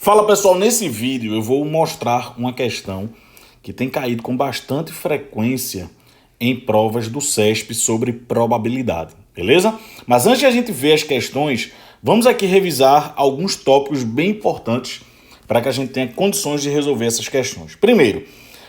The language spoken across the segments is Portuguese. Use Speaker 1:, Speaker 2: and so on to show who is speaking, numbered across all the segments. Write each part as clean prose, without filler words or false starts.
Speaker 1: Fala pessoal, nesse vídeo eu vou mostrar uma questão que tem caído com bastante frequência em provas do CESP sobre probabilidade, beleza? Mas antes de a gente ver as questões, vamos aqui revisar alguns tópicos bem importantes para que a gente tenha condições de resolver essas questões. Primeiro,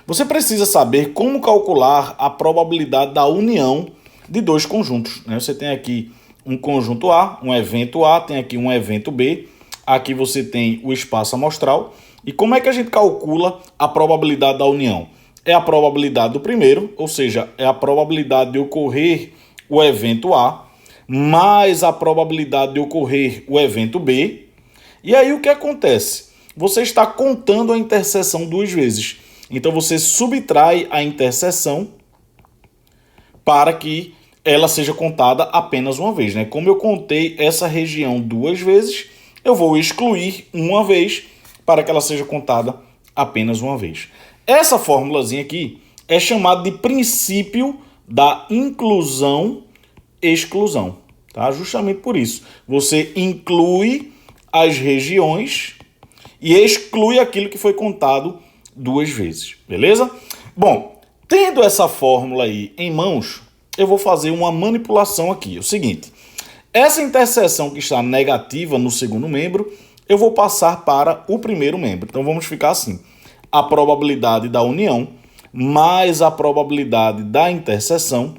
Speaker 1: você precisa saber como calcular a probabilidade da união de dois conjuntos, né? Você tem aqui um conjunto A, um evento A, tem aqui um evento B. Aqui você tem o espaço amostral. E como é que a gente calcula a probabilidade da união? É a probabilidade do primeiro, ou seja, é a probabilidade de ocorrer o evento A, mais a probabilidade de ocorrer o evento B. E aí o que acontece? Você está contando a interseção duas vezes. Então você subtrai a interseção para que ela seja contada apenas uma vez, né? Como eu contei essa região duas vezes, eu vou excluir uma vez para que ela seja contada apenas uma vez. Essa formulazinha aqui é chamada de princípio da inclusão-exclusão, tá? Justamente por isso. Você inclui as regiões e exclui aquilo que foi contado duas vezes, beleza? Bom, tendo essa fórmula aí em mãos, eu vou fazer uma manipulação aqui. É o seguinte, essa interseção que está negativa no segundo membro, eu vou passar para o primeiro membro. Então vamos ficar assim, a probabilidade da união mais a probabilidade da interseção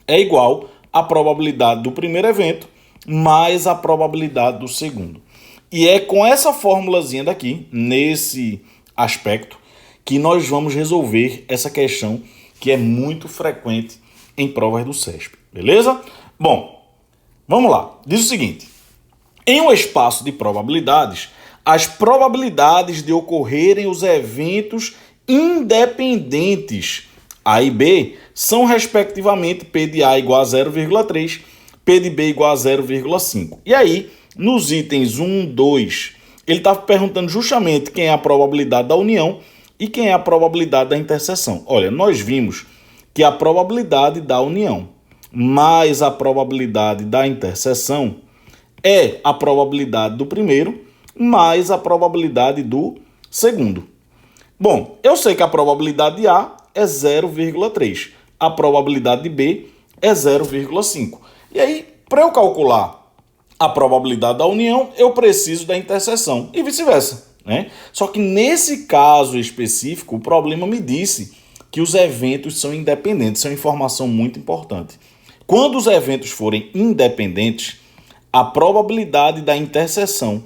Speaker 1: é igual à probabilidade do primeiro evento mais a probabilidade do segundo. E é com essa formulazinha daqui, nesse aspecto, que nós vamos resolver essa questão que é muito frequente em provas do CESP, beleza? Bom, vamos lá. Diz o seguinte, em um espaço de probabilidades, as probabilidades de ocorrerem os eventos independentes A e B são respectivamente P de A igual a 0,3, P de B igual a 0,5. E aí, nos itens 1, 2, ele está perguntando justamente quem é a probabilidade da união e quem é a probabilidade da interseção. Olha, nós vimos que a probabilidade da união mais a probabilidade da interseção é a probabilidade do primeiro mais a probabilidade do segundo. Bom, eu sei que a probabilidade de A é 0,3, a probabilidade de B é 0,5. E aí, para eu calcular a probabilidade da união, eu preciso da interseção e vice-versa, né? Só que nesse caso específico, o problema me disse que os eventos são independentes. Isso é uma informação muito importante. Quando os eventos forem independentes, a probabilidade da interseção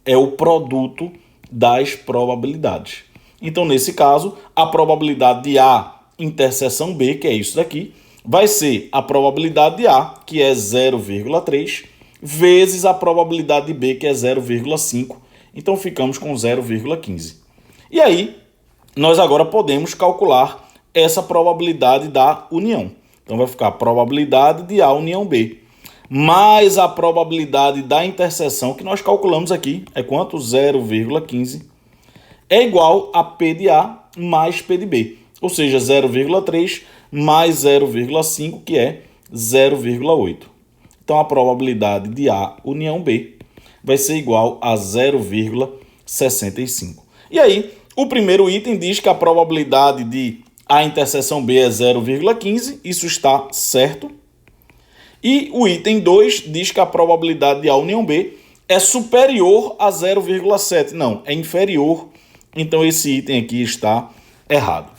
Speaker 1: é o produto das probabilidades. Então, nesse caso, a probabilidade de A interseção B, que é isso daqui, vai ser a probabilidade de A, que é 0,3, vezes a probabilidade de B, que é 0,5. Então, ficamos com 0,15. E aí, nós agora podemos calcular essa probabilidade da união. Então, vai ficar a probabilidade de A união B, mais a probabilidade da interseção, que nós calculamos aqui, é quanto? 0,15, é igual a P de A mais P de B, ou seja, 0,3 mais 0,5, que é 0,8. Então, a probabilidade de A união B vai ser igual a 0,65. E aí, o primeiro item diz que a probabilidade de A interseção B é 0,15, isso está certo. E o item 2 diz que a probabilidade de A união B é superior a 0,7. Não, é inferior. Então esse item aqui está errado.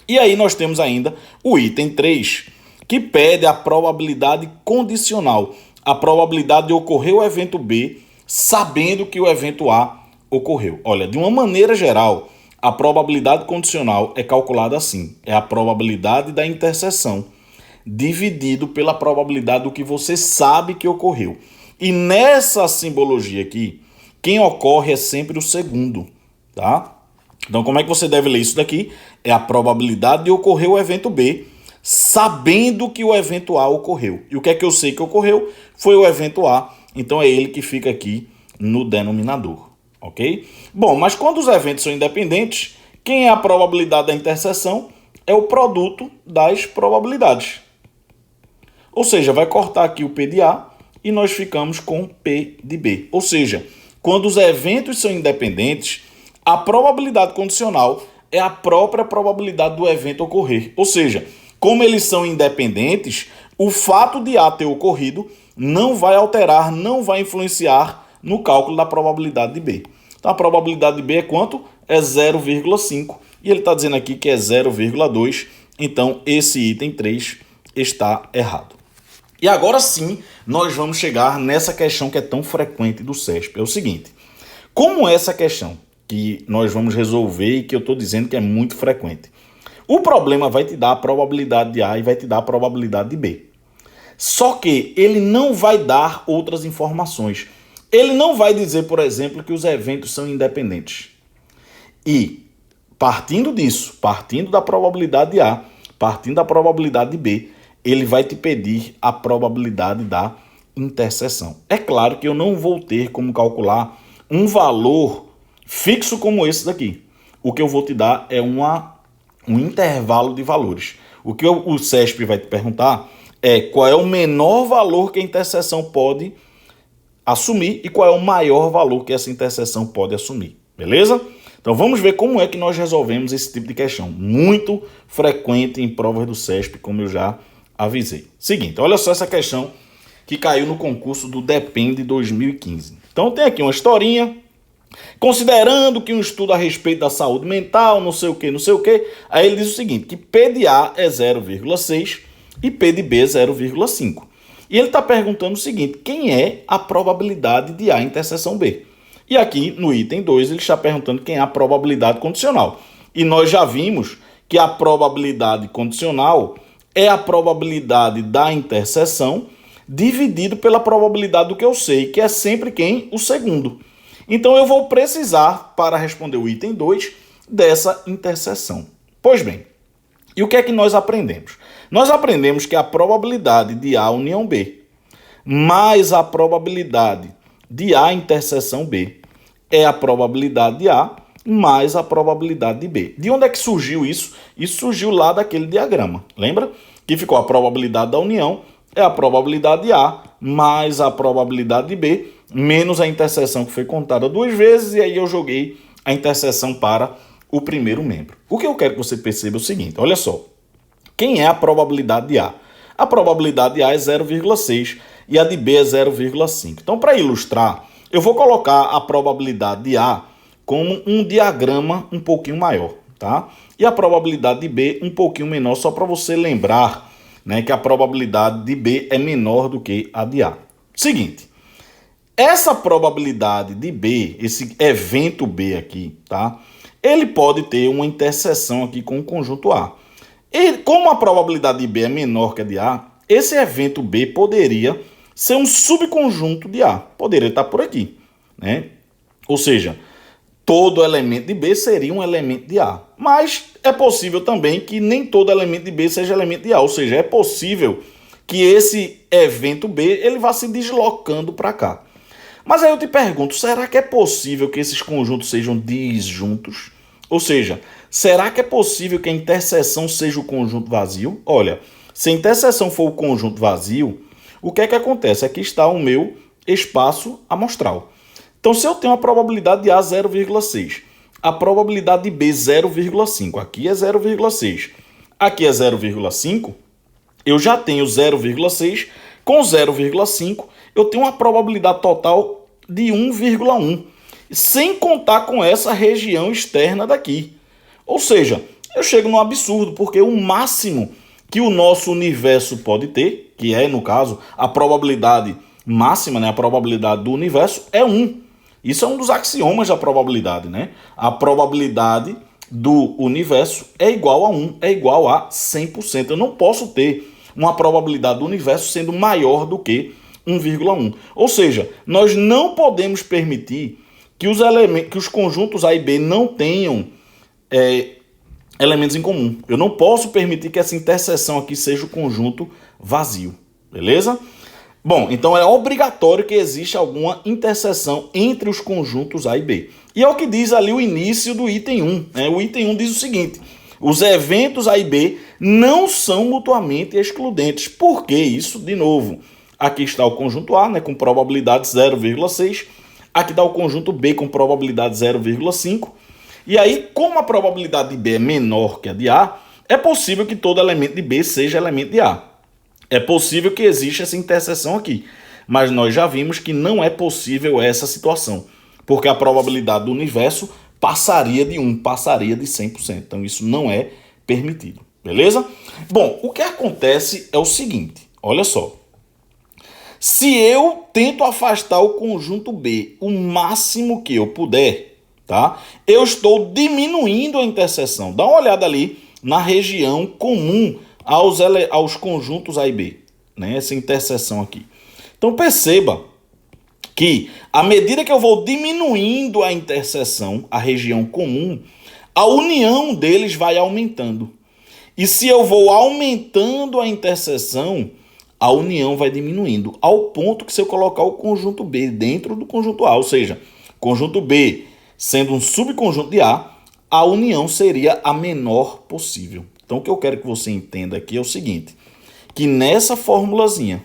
Speaker 1: E aí nós temos ainda o item 3, que pede a probabilidade condicional. A probabilidade de ocorrer o evento B, sabendo que o evento A ocorreu. Olha, de uma maneira geral, a probabilidade condicional é calculada assim. É a probabilidade da interseção dividido pela probabilidade do que você sabe que ocorreu. E nessa simbologia aqui, quem ocorre é sempre o segundo, tá? Então, como é que você deve ler isso daqui? É a probabilidade de ocorrer o evento B, sabendo que o evento A ocorreu. E o que é que eu sei que ocorreu? Foi o evento A, então é ele que fica aqui no denominador, ok? Bom, mas quando os eventos são independentes, quem é a probabilidade da interseção? É o produto das probabilidades. Ou seja, vai cortar aqui o P de A e nós ficamos com P de B. Ou seja, quando os eventos são independentes, a probabilidade condicional é a própria probabilidade do evento ocorrer. Ou seja, como eles são independentes, o fato de A ter ocorrido não vai alterar, não vai influenciar no cálculo da probabilidade de B. Então a probabilidade de B é quanto? É 0,5. E ele está dizendo aqui que é 0,2. Então esse item 3 está errado. E agora sim, nós vamos chegar nessa questão que é tão frequente do CESP. É o seguinte, como essa questão que nós vamos resolver e que eu estou dizendo que é muito frequente, o problema vai te dar a probabilidade de A e vai te dar a probabilidade de B. Só que ele não vai dar outras informações. Ele não vai dizer, por exemplo, que os eventos são independentes. E, partindo disso, partindo da probabilidade de A, partindo da probabilidade de B, ele vai te pedir a probabilidade da interseção. É claro que eu não vou ter como calcular um valor fixo como esse daqui. O que eu vou te dar é um intervalo de valores. O que o CESP vai te perguntar é qual é o menor valor que a interseção pode assumir e qual é o maior valor que essa interseção pode assumir. Beleza? Então vamos ver como é que nós resolvemos esse tipo de questão. Muito frequente em provas do CESP, como eu já avisei. Seguinte, olha só essa questão que caiu no concurso do Depende 2015. Então tem aqui uma historinha, considerando que um estudo a respeito da saúde mental, não sei o que, aí ele diz o seguinte, que P de A é 0,6 e P de B é 0,5. E ele está perguntando o seguinte, quem é a probabilidade de A interseção B? E aqui no item 2 ele está perguntando quem é a probabilidade condicional. E nós já vimos que a probabilidade condicional é a probabilidade da interseção dividido pela probabilidade do que eu sei, que é sempre quem? O segundo. Então eu vou precisar, para responder o item 2, dessa interseção. Pois bem, e o que é que nós aprendemos? Nós aprendemos que a probabilidade de A união B mais a probabilidade de A interseção B é a probabilidade de A mais a probabilidade de B. De onde é que surgiu isso? Isso surgiu lá daquele diagrama. Lembra? Que ficou a probabilidade da união é a probabilidade de A mais a probabilidade de B menos a interseção que foi contada 2 vezes e aí eu joguei a interseção para o primeiro membro. O que eu quero que você perceba é o seguinte, olha só. Quem é a probabilidade de A? A probabilidade de A é 0,6 e a de B é 0,5. Então, para ilustrar, eu vou colocar a probabilidade de A como um diagrama um pouquinho maior, tá? E a probabilidade de B um pouquinho menor, só para você lembrar, né, que a probabilidade de B é menor do que a de A. Seguinte, essa probabilidade de B, esse evento B aqui, tá? Ele pode ter uma interseção aqui com o conjunto A. E como a probabilidade de B é menor que a de A, esse evento B poderia ser um subconjunto de A. Poderia estar por aqui, né? Ou seja, todo elemento de B seria um elemento de A. Mas é possível também que nem todo elemento de B seja elemento de A. Ou seja, é possível que esse evento B ele vá se deslocando para cá. Mas aí eu te pergunto, será que é possível que esses conjuntos sejam disjuntos? Ou seja, será que é possível que a interseção seja o conjunto vazio? Olha, se a interseção for o conjunto vazio, o que é que acontece? Aqui está o meu espaço amostral. Então, se eu tenho a probabilidade de A 0,6, a probabilidade de B 0,5, aqui é 0,6, aqui é 0,5, eu já tenho 0,6, com 0,5 eu tenho uma probabilidade total de 1,1, sem contar com essa região externa daqui. Ou seja, eu chego num absurdo, porque o máximo que o nosso universo pode ter, que é, no caso, a probabilidade máxima, né, a probabilidade do universo, é 1. Isso é um dos axiomas da probabilidade, né? A probabilidade do universo é igual a 1, é igual a 100%. Eu não posso ter uma probabilidade do universo sendo maior do que 1,1. Ou seja, nós não podemos permitir que os conjuntos A e B não tenham elementos em comum. Eu não posso permitir que essa interseção aqui seja o conjunto vazio. Beleza? Bom, então é obrigatório que exista alguma interseção entre os conjuntos A e B. E é o que diz ali o início do item 1. Né? O item 1 diz o seguinte: os eventos A e B não são mutuamente excludentes. Por que isso? De novo, aqui está o conjunto A, né, com probabilidade 0,6. Aqui está o conjunto B com probabilidade 0,5. E aí, como a probabilidade de B é menor que a de A, é possível que todo elemento de B seja elemento de A. É possível que exista essa interseção aqui. Mas nós já vimos que não é possível essa situação. Porque a probabilidade do universo passaria de 1, passaria de 100%. Então isso não é permitido. Beleza? Bom, o que acontece é o seguinte. Olha só. Se eu tento afastar o conjunto B o máximo que eu puder, tá? Eu estou diminuindo a interseção. Dá uma olhada ali na região comum aos conjuntos A e B, né? Essa interseção aqui. Então perceba que à medida que eu vou diminuindo a interseção, a região comum, a união deles vai aumentando. E se eu vou aumentando a interseção, a união vai diminuindo, ao ponto que se eu colocar o conjunto B dentro do conjunto A, ou seja, conjunto B sendo um subconjunto de A, a união seria a menor possível. Então o que eu quero que você entenda aqui é o seguinte, que nessa formulazinha,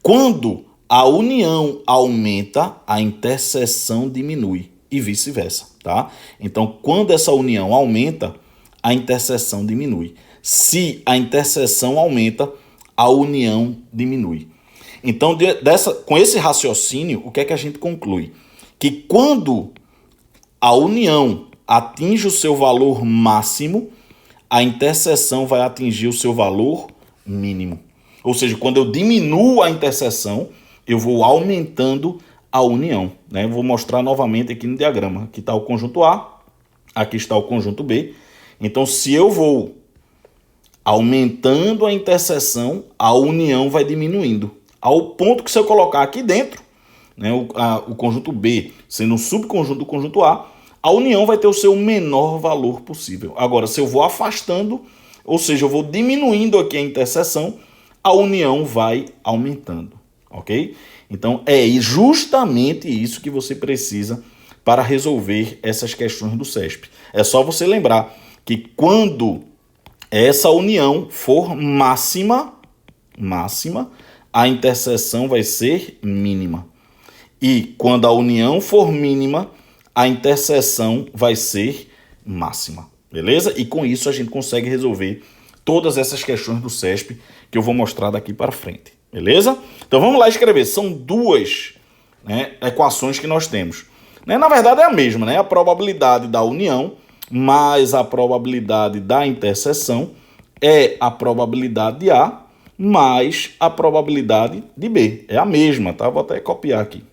Speaker 1: quando a união aumenta, a interseção diminui e vice-versa, tá? Então, quando essa união aumenta, a interseção diminui. Se a interseção aumenta, a união diminui. Então, com esse raciocínio, o que é que a gente conclui? Que quando a união atinge o seu valor máximo, a interseção vai atingir o seu valor mínimo. Ou seja, quando eu diminuo a interseção, eu vou aumentando a união, né? Vou mostrar novamente aqui no diagrama. Aqui está o conjunto A, aqui está o conjunto B. Então, se eu vou aumentando a interseção, a união vai diminuindo. Ao ponto que se eu colocar aqui dentro, né, o conjunto B sendo um subconjunto do conjunto a união vai ter o seu menor valor possível. Agora, se eu vou afastando, ou seja, eu vou diminuindo aqui a interseção, a união vai aumentando, ok? Então, é justamente isso que você precisa para resolver essas questões do CESP. É só você lembrar que quando essa união for máxima, a interseção vai ser mínima. E quando a união for mínima, a interseção vai ser máxima. Beleza? E com isso a gente consegue resolver todas essas questões do CESP que eu vou mostrar daqui para frente. Beleza? Então vamos lá escrever. São duas, né, equações que nós temos. Na verdade é a mesma, né? A probabilidade da união mais a probabilidade da interseção é a probabilidade de A mais a probabilidade de B. É a mesma, tá? Vou até copiar aqui.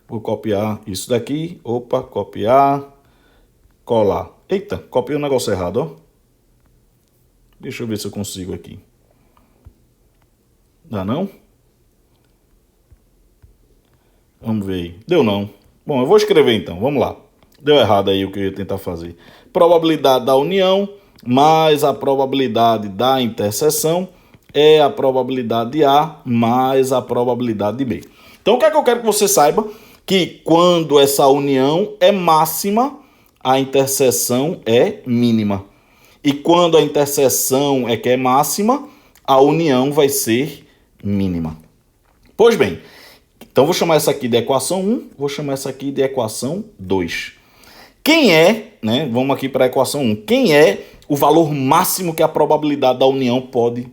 Speaker 1: Vou copiar isso daqui. Opa, copiar, colar. Eita, copiei o negócio errado, ó. Deixa eu ver se eu consigo aqui. Dá não? Vamos ver aí. Deu não. Bom, eu vou escrever então. Vamos lá. Deu errado aí o que eu ia tentar fazer. Probabilidade da união mais a probabilidade da interseção é a probabilidade de A mais a probabilidade de B. Então, o que é que eu quero que você saiba? Que quando essa união é máxima, a interseção é mínima. E quando a interseção é que é máxima, a união vai ser mínima. Pois bem, então vou chamar essa aqui de equação 1, vou chamar essa aqui de equação 2. Quem é, né? Vamos aqui para a equação 1. Quem é o valor máximo que a probabilidade da união pode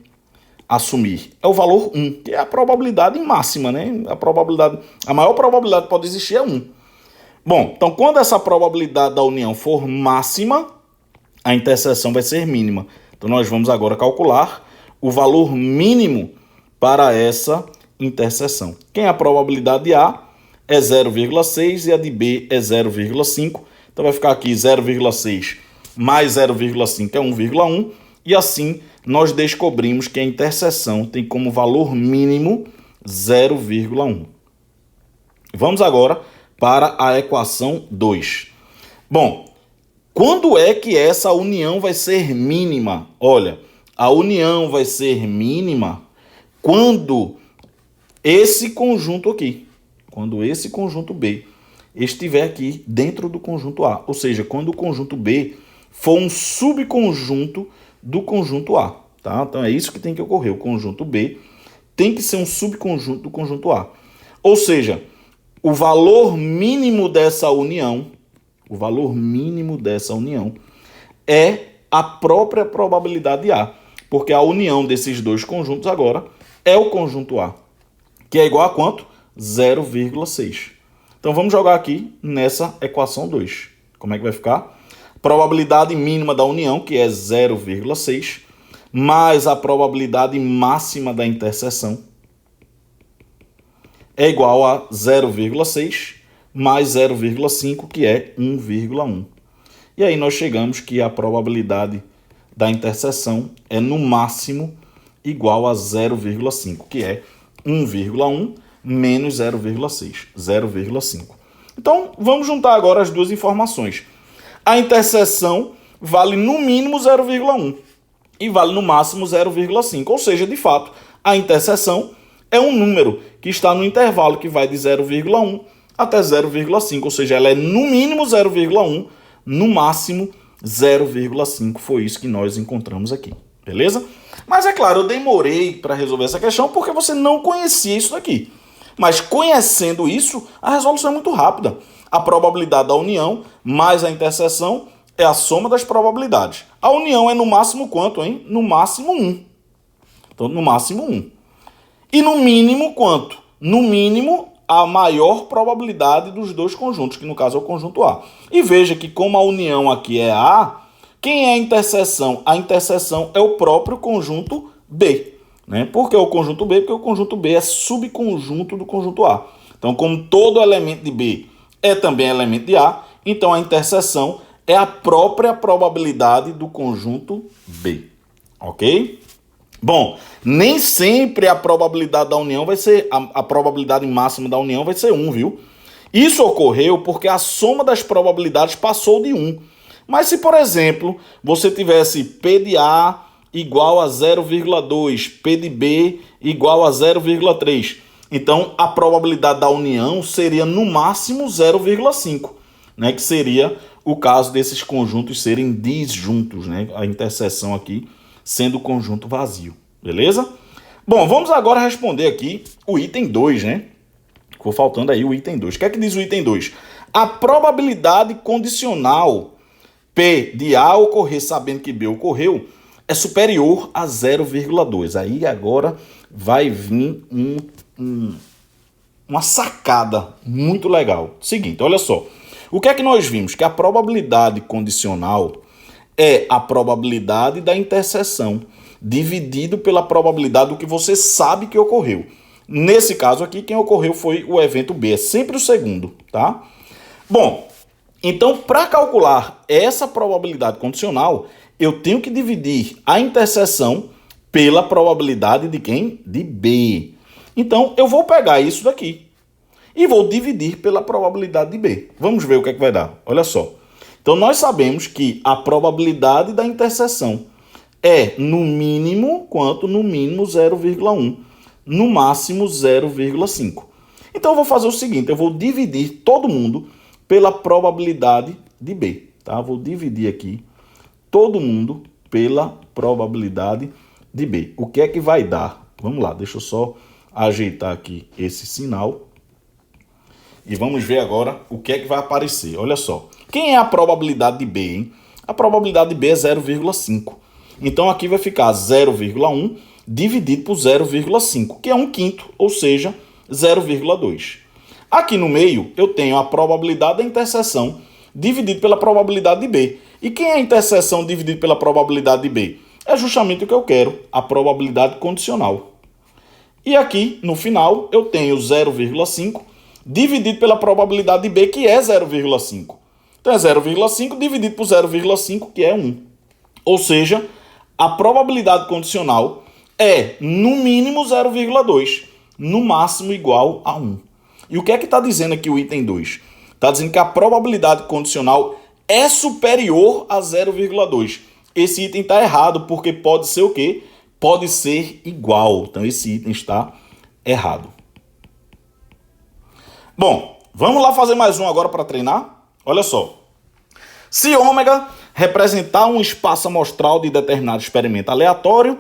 Speaker 1: assumir? É o valor 1, que é a probabilidade máxima, né? A maior probabilidade que pode existir é 1. Bom, então quando essa probabilidade da união for máxima, a interseção vai ser mínima. Então nós vamos agora calcular o valor mínimo para essa interseção. Quem é a probabilidade de A? É 0,6 e a de B é 0,5. Então vai ficar aqui 0,6 mais 0,5 é 1,1. E assim nós descobrimos que a interseção tem como valor mínimo 0,1. Vamos agora para a equação 2. Bom, quando é que essa união vai ser mínima? Olha, a união vai ser mínima quando esse conjunto aqui, quando esse conjunto B estiver aqui dentro do conjunto A. Ou seja, quando o conjunto B for um subconjunto do conjunto A. Tá? Então é isso que tem que ocorrer. O conjunto B tem que ser um subconjunto do conjunto A. Ou seja, o valor mínimo dessa união, é a própria probabilidade A, porque a união desses dois conjuntos agora é o conjunto A, que é igual a quanto? 0,6. Então vamos jogar aqui nessa equação 2. Como é que vai ficar? Probabilidade mínima da união, que é 0,6, mais a probabilidade máxima da interseção, é igual a 0,6 mais 0,5, que é 1,1. E aí nós chegamos que a probabilidade da interseção é no máximo igual a 0,5, que é 1,1 menos 0,6, 0,5. Então, vamos juntar agora as duas informações. A interseção vale no mínimo 0,1 e vale no máximo 0,5. Ou seja, de fato, a interseção é um número que está no intervalo que vai de 0,1 até 0,5. Ou seja, ela é no mínimo 0,1, no máximo 0,5. Foi isso que nós encontramos aqui. Beleza? Mas é claro, eu demorei para resolver essa questão porque você não conhecia isso daqui. Mas conhecendo isso, a resolução é muito rápida. A probabilidade da união mais a interseção é a soma das probabilidades. A união é no máximo quanto, hein? No máximo 1. Então, no máximo 1. E no mínimo quanto? No mínimo, a maior probabilidade dos dois conjuntos, que no caso é o conjunto A. E veja que como a união aqui é A, quem é a interseção? A interseção é o próprio conjunto B. Né? Por que o conjunto B? Porque o conjunto B é subconjunto do conjunto A. Então, como todo elemento de B é também elemento de A, então a interseção é a própria probabilidade do conjunto B. Ok? Bom, nem sempre a probabilidade da união vai ser, a probabilidade máxima da união vai ser 1, viu? Isso ocorreu porque a soma das probabilidades passou de 1. Mas se, por exemplo, você tivesse P de A igual a 0,2, P de B igual a 0,3, então a probabilidade da união seria no máximo 0,5, né? Que seria o caso desses conjuntos serem disjuntos, né? A interseção aqui sendo o conjunto vazio, beleza? Bom, vamos agora responder aqui o item 2, né? Ficou faltando aí o item 2. O que é que diz o item 2? A probabilidade condicional P de A ocorrer sabendo que B ocorreu é superior a 0,2. Aí agora vai vir uma sacada muito legal. Seguinte, olha só. O que é que nós vimos? Que a probabilidade condicional é a probabilidade da interseção dividido pela probabilidade do que você sabe que ocorreu. Nesse caso aqui, quem ocorreu foi o evento B. É sempre o segundo, tá? Bom, então para calcular essa probabilidade condicional, eu tenho que dividir a interseção pela probabilidade de quem? De B. Então, eu vou pegar isso daqui e vou dividir pela probabilidade de B. Vamos ver o que é que vai dar. Olha só. Então, nós sabemos que a probabilidade da interseção é, no mínimo, quanto? No mínimo 0,1. No máximo 0,5. Então, eu vou fazer o seguinte. Eu vou dividir todo mundo pela probabilidade de B. Tá? Vou dividir aqui todo mundo pela probabilidade de B. O que é que vai dar? Vamos lá, deixa eu só ajeitar aqui esse sinal. E vamos ver agora o que é que vai aparecer. Olha só. Quem é a probabilidade de B, hein? A probabilidade de B é 0,5. Então aqui vai ficar 0,1 dividido por 0,5, que é 1/5, ou seja, 0,2. Aqui no meio eu tenho a probabilidade da interseção dividido pela probabilidade de B. E quem é a interseção dividido pela probabilidade de B? É justamente o que eu quero, a probabilidade condicional. E aqui, no final, eu tenho 0,5 dividido pela probabilidade de B, que é 0,5. Então é 0,5 dividido por 0,5, que é 1. Ou seja, a probabilidade condicional é, no mínimo, 0,2, no máximo igual a 1. E o que é que está dizendo aqui o item 2? Está dizendo que a probabilidade condicional é superior a 0,2. Esse item está errado, porque pode ser o quê? Pode ser igual. Então, esse item está errado. Bom, vamos lá fazer mais um agora para treinar? Olha só. Se ômega representar um espaço amostral de determinado experimento aleatório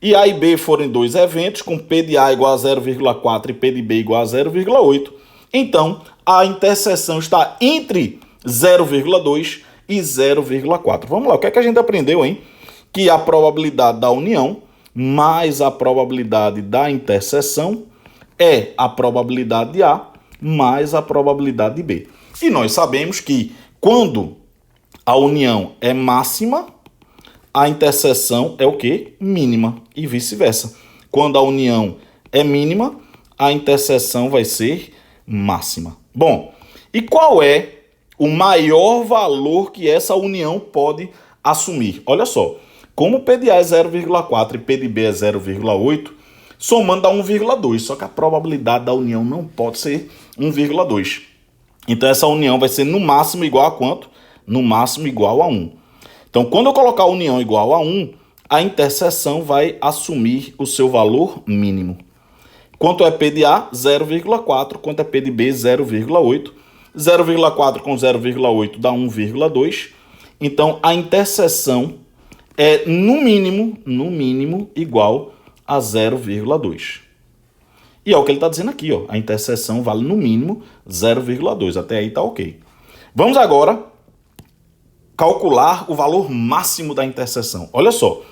Speaker 1: e A e B forem dois eventos, com P de A igual a 0,4 e P de B igual a 0,8, então a interseção está entre 0,2 e 0,4. Vamos lá, o que é que a gente aprendeu, hein? Que a probabilidade da união mais a probabilidade da interseção é a probabilidade de A mais a probabilidade de B. E nós sabemos que quando a união é máxima, a interseção é o quê? Mínima, e vice-versa. Quando a união é mínima, a interseção vai ser máxima. Bom, e qual é o maior valor que essa união pode assumir? Olha só, como P de A é 0,4 e P de B é 0,8, somando dá 1,2, só que a probabilidade da união não pode ser 1,2. Então essa união vai ser no máximo igual a quanto? No máximo igual a 1. Então quando eu colocar a união igual a 1, a interseção vai assumir o seu valor mínimo. Quanto é P de A? 0,4. Quanto é P de B? 0,8. 0,4 com 0,8 dá 1,2. Então a interseção é no mínimo igual a 0,2. E é o que ele está dizendo aqui, ó. A interseção vale no mínimo 0,2. Até aí tá ok. Vamos agora calcular o valor máximo da interseção. Olha só.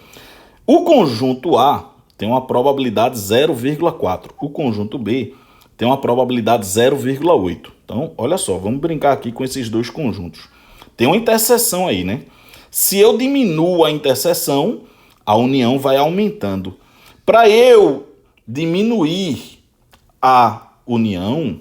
Speaker 1: O conjunto A tem uma probabilidade 0,4. O conjunto B tem uma probabilidade 0,8. Então, olha só, vamos brincar aqui com esses dois conjuntos. Tem uma interseção aí, né? Se eu diminuo a interseção, a união vai aumentando. Para eu diminuir a união,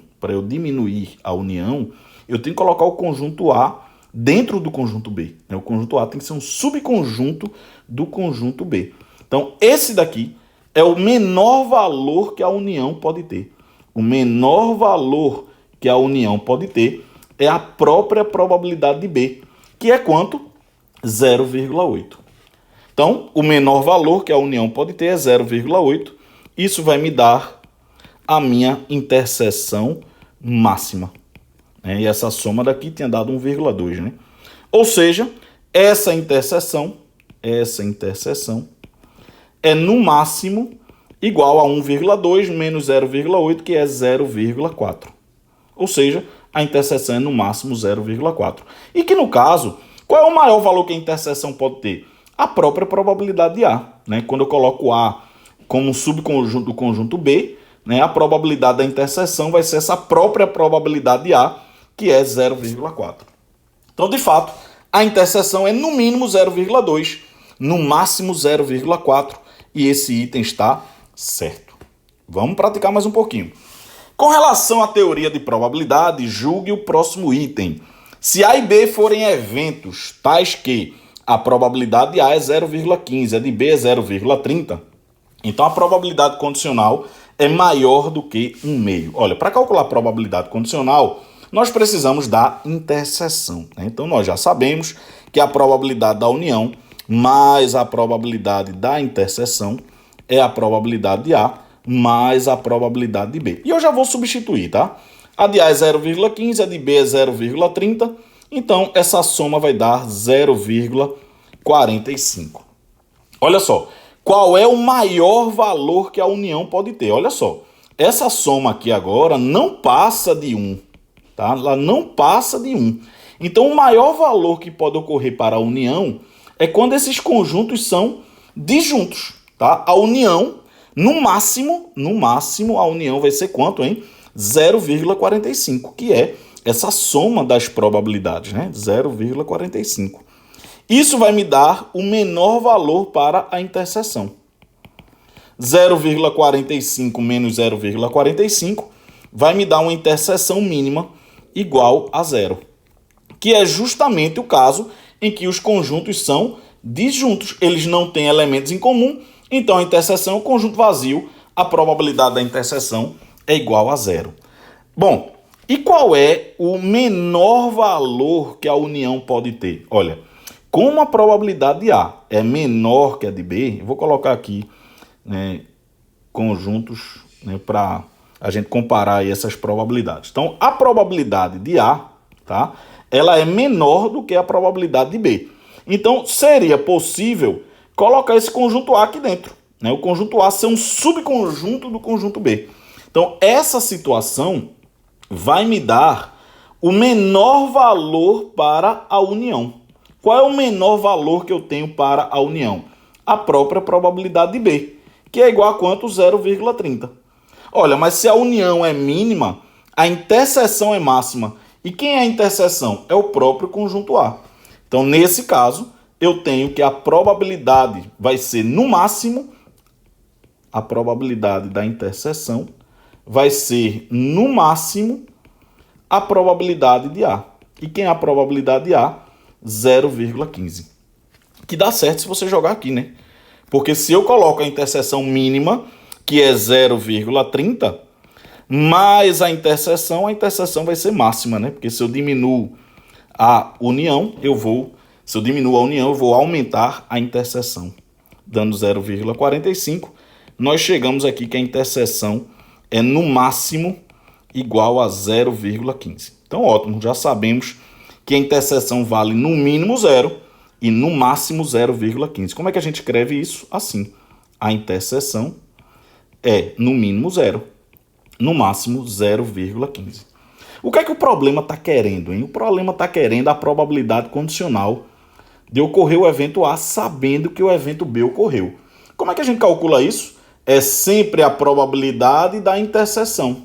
Speaker 1: eu tenho que colocar o conjunto A dentro do conjunto B. O conjunto A tem que ser um subconjunto do conjunto B. Então, esse daqui é o menor valor que a união pode ter. O menor valor que a união pode ter é a própria probabilidade de B, que é quanto? 0,8. Então, o menor valor que a união pode ter é 0,8. Isso vai me dar a minha interseção máxima. E essa soma daqui tinha dado 1,2, né? Ou seja, essa interseção é no máximo igual a 1,2 menos 0,8, que é 0,4. Ou seja, a interseção é no máximo 0,4. E que no caso, qual é o maior valor que a interseção pode ter? A própria probabilidade de A. Né? Quando eu coloco A como um subconjunto do conjunto B, né, a probabilidade da interseção vai ser essa própria probabilidade de A, que é 0,4. Então, de fato, a interseção é no mínimo 0,2, no máximo 0,4, e esse item está certo. Vamos praticar mais um pouquinho. Com relação à teoria de probabilidade, julgue o próximo item. Se A e B forem eventos tais que a probabilidade de A é 0,15, a de B é 0,30, então a probabilidade condicional é maior do que 1/2. Olha, para calcular a probabilidade condicional, nós precisamos da interseção. Né? Então nós já sabemos que a probabilidade da união mais a probabilidade da interseção é a probabilidade de A mais a probabilidade de B. E eu já vou substituir, tá? A de A é 0,15, a de B é 0,30. Então, essa soma vai dar 0,45. Olha só, qual é o maior valor que a união pode ter? Olha só, essa soma aqui agora não passa de 1, tá? Ela não passa de 1. Então, o maior valor que pode ocorrer para a união é quando esses conjuntos são disjuntos, tá? A união, no máximo, a união vai ser quanto, hein? 0,45, que é essa soma das probabilidades, né? 0,45. Isso vai me dar o menor valor para a interseção. 0,45 menos 0,45 vai me dar uma interseção mínima igual a 0. Que é justamente o caso em que os conjuntos são disjuntos. Eles não têm elementos em comum, então a interseção é um conjunto vazio, a probabilidade da interseção é igual a 0. Bom, e qual é o menor valor que a união pode ter? Olha, como a probabilidade de A é menor que a de B, eu vou colocar aqui, né, conjuntos, né, para a gente comparar aí essas probabilidades. Então, a probabilidade de A, tá, ela é menor do que a probabilidade de B. Então, seria possível colocar esse conjunto A aqui dentro. né? O conjunto A ser um subconjunto do conjunto B. Então, essa situação vai me dar o menor valor para a união. Qual é o menor valor que eu tenho para a união? A própria probabilidade de B, que é igual a quanto? 0,30. Olha, mas se a união é mínima, a interseção é máxima. E quem é a interseção? É o próprio conjunto A. Então, nesse caso, eu tenho que a probabilidade vai ser, no máximo, a probabilidade da interseção vai ser, no máximo, a probabilidade de A. E quem é a probabilidade de A? 0,15. Que dá certo se você jogar aqui, né? Porque se eu coloco a interseção mínima, que é 0,30, mais a interseção vai ser máxima, né? Porque se eu diminuo a união, eu vou aumentar a interseção, dando 0,45. Nós chegamos aqui que a interseção é no máximo igual a 0,15. Então, ótimo, já sabemos que a interseção vale no mínimo 0 e no máximo 0,15. Como é que a gente escreve isso? Assim, a interseção é no mínimo 0, no máximo 0,15. O que é que o problema está querendo, hein? O problema está querendo a probabilidade condicional de ocorrer o evento A sabendo que o evento B ocorreu. Como é que a gente calcula isso? É sempre a probabilidade da interseção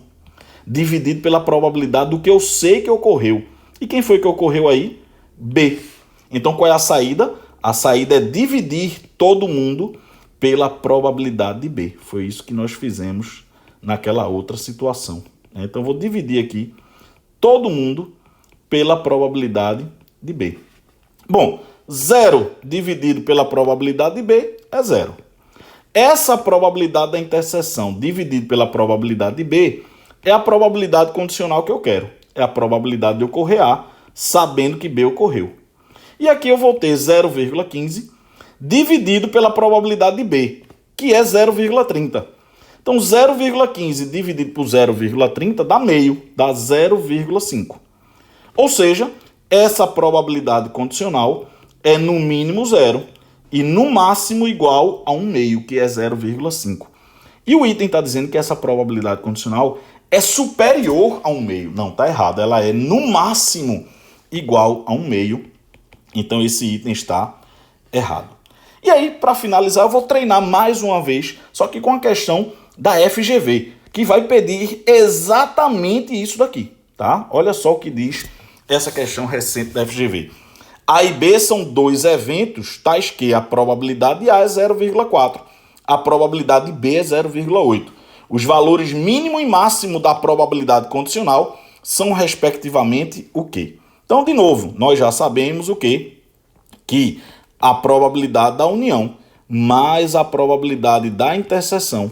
Speaker 1: dividido pela probabilidade do que eu sei que ocorreu. E quem foi que ocorreu aí? B. Então, qual é a saída? A saída é dividir todo mundo pela probabilidade de B. Foi isso que nós fizemos naquela outra situação. Então, eu vou dividir aqui todo mundo pela probabilidade de B. Bom, 0 dividido pela probabilidade de B é 0. Essa probabilidade da interseção dividido pela probabilidade de B é a probabilidade condicional que eu quero. É a probabilidade de ocorrer A, sabendo que B ocorreu. E aqui eu vou ter 0,15 dividido pela probabilidade de B, que é 0,30. Então, 0,15 dividido por 0,30 dá meio, dá 0,5. Ou seja, essa probabilidade condicional é no mínimo 0 e no máximo igual a 1 meio, que é 0,5. E o item está dizendo que essa probabilidade condicional é superior a 1 meio. Não, está errado. Ela é no máximo igual a 1 meio. Então esse item está errado. E aí, para finalizar, eu vou treinar mais uma vez, só que com a questão da FGV, que vai pedir exatamente isso daqui, tá? Olha só o que diz essa questão recente da FGV. A e B são dois eventos, tais que a probabilidade de A é 0,4, a probabilidade de B é 0,8. Os valores mínimo e máximo da probabilidade condicional são, respectivamente, o quê? Então, de novo, nós já sabemos o quê? Que a probabilidade da união mais a probabilidade da interseção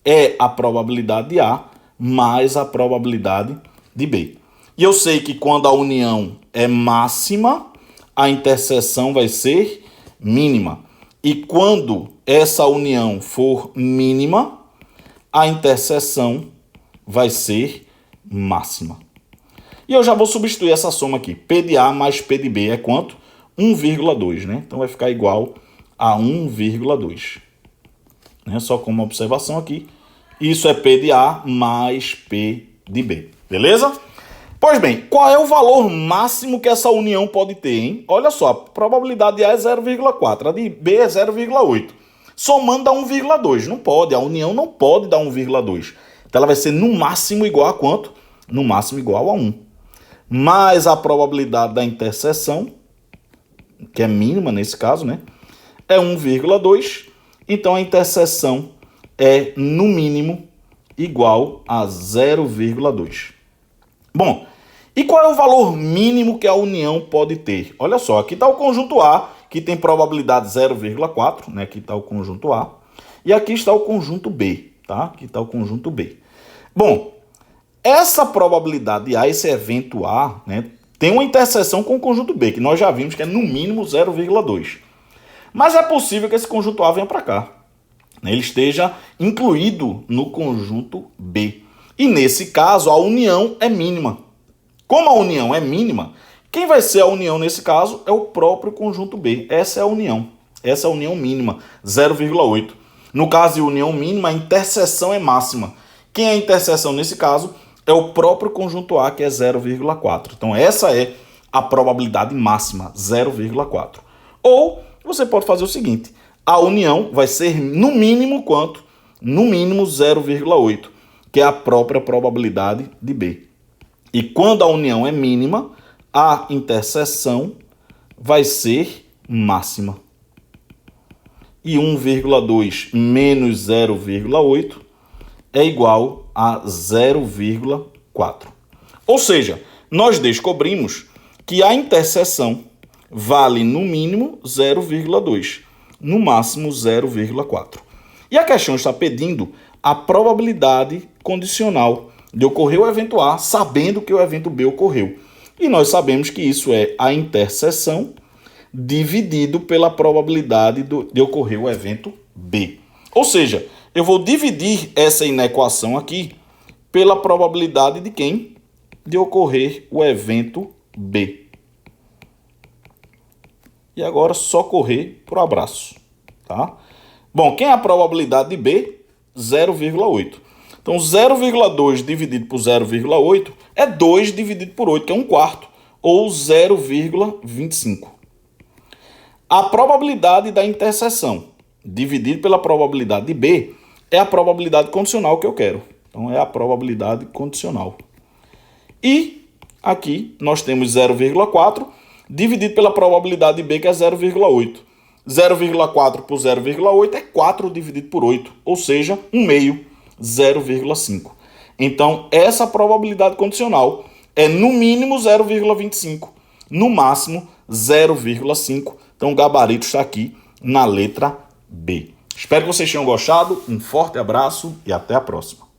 Speaker 1: é a probabilidade de A mais a probabilidade de B. E eu sei que quando a união é máxima, a interseção vai ser mínima. E quando essa união for mínima, a interseção vai ser máxima. E eu já vou substituir essa soma aqui. P de A mais P de B é quanto? 1,2, né? Então vai ficar igual a 1,2. Só como uma observação aqui. Isso é P de A mais P de B. Beleza? Pois bem, qual é o valor máximo que essa união pode ter, hein? Olha só, a probabilidade de A é 0,4, a de B é 0,8. Somando dá 1,2. Não pode, a união não pode dar 1,2. Então ela vai ser no máximo igual a quanto? No máximo igual a 1. Mais a probabilidade da interseção, que é mínima nesse caso, né? É 1,2. Então a interseção é, no mínimo, igual a 0,2. Bom, e qual é o valor mínimo que a união pode ter? Olha só, aqui está o conjunto A, que tem probabilidade 0,4, né? Aqui está o conjunto A. E aqui está o conjunto B, tá? Aqui está o conjunto B. Bom, essa probabilidade de A, esse evento A, né? Tem uma interseção com o conjunto B, que nós já vimos que é no mínimo 0,2. Mas é possível que esse conjunto A venha para cá, né? Ele esteja incluído no conjunto B. E nesse caso, a união é mínima. Como a união é mínima, quem vai ser a união nesse caso é o próprio conjunto B. Essa é a união. Essa é a união mínima, 0,8. No caso de união mínima, a interseção é máxima. Quem é a interseção nesse caso? É o próprio conjunto A, que é 0,4. Então essa é a probabilidade máxima, 0,4. Ou você pode fazer o seguinte, a união vai ser no mínimo quanto? No mínimo 0,8, que é a própria probabilidade de B. E quando a união é mínima, a interseção vai ser máxima. E 1,2 menos 0,8 é igual a 0,4. Ou seja, nós descobrimos que a interseção vale no mínimo 0,2, no máximo 0,4. E a questão está pedindo a probabilidade condicional de ocorrer o evento A, sabendo que o evento B ocorreu. E nós sabemos que isso é a interseção dividido pela probabilidade de ocorrer o evento B. Ou seja, eu vou dividir essa inequação aqui pela probabilidade de quem? De ocorrer o evento B. E agora só correr para o abraço, tá? Bom, quem é a probabilidade de B? 0,8. Então, 0,2 dividido por 0,8 é 2 dividido por 8, que é 1/4, ou 0,25. A probabilidade da interseção dividido pela probabilidade de B é a probabilidade condicional que eu quero. Então, é a probabilidade condicional. E aqui nós temos 0,4 dividido pela probabilidade de B, que é 0,8. 0,4 por 0,8 é 4 dividido por 8, ou seja, 1/2, 0,5. Então, essa probabilidade condicional é no mínimo 0,25, no máximo 0,5. Então, o gabarito está aqui na letra B. Espero que vocês tenham gostado. Um forte abraço e até a próxima.